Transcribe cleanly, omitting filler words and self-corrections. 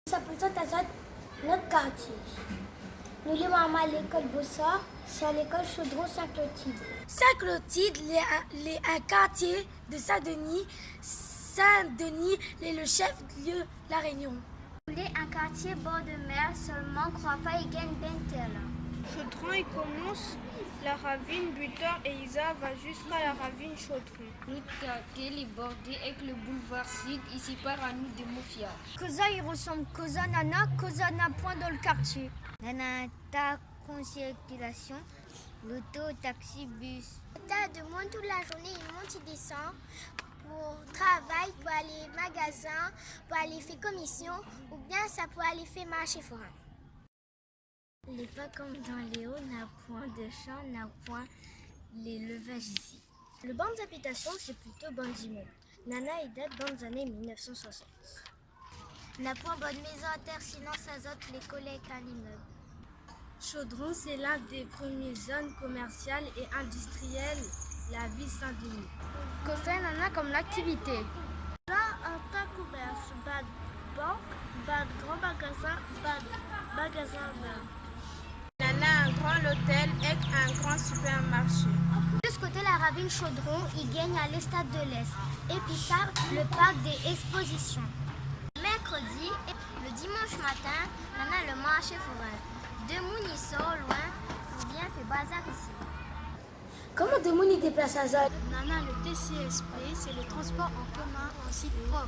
Ça présente à notre quartier. Nous les mamans à l'école Bossa, c'est à l'école Chaudron Saint-Clotilde. Saint-Clotilde est un quartier de Saint-Denis. Saint-Denis est le chef-lieu de la Réunion. Il est un quartier bord de mer, seulement crois pas il gagne Bentel. Chaudron, il commence la ravine Butor et Isa va jusqu'à la ravine Chaudron. Notre quartier est bordé avec le boulevard Sud, il sépare à nous de Mofia. Cosa il ressemble Cosa Nana point dans le quartier. Nana ta circulation, l'auto, taxi, bus. T'as de monde toute la journée, il monte, il descend pour travail, pour aller au magasin, pour aller faire commission ou bien ça pour aller faire marché forain. Il n'est pas comme dans les hauts, n'a point de champ, n'a point l'élevage ici. Le banc d'habitation, c'est plutôt banc d'immeuble. Nana, il date dans les années 1960. N'a point bonne maison à terre, sinon ça zote les collègues à l'immeuble. Chaudron, c'est l'un des premières zones commerciales et industrielles de la ville Saint-Denis. Cosa Nana comme l'activité. Là, un tas de commerce, bas de banque, bas de grand magasin, bas de magasin même. Nana a un grand hôtel et un grand supermarché. De ce côté, la ravine Chaudron, il gagne à l'Estade de l'Est. Et puis ça, le parc des expositions. Mercredi et le dimanche matin, Nana le marché forain. Deux mouns y sort loin pour bien faire bazar ici. Comment Demoun y déplace à zone? Nana, le TCSP, c'est le transport en commun en site propre.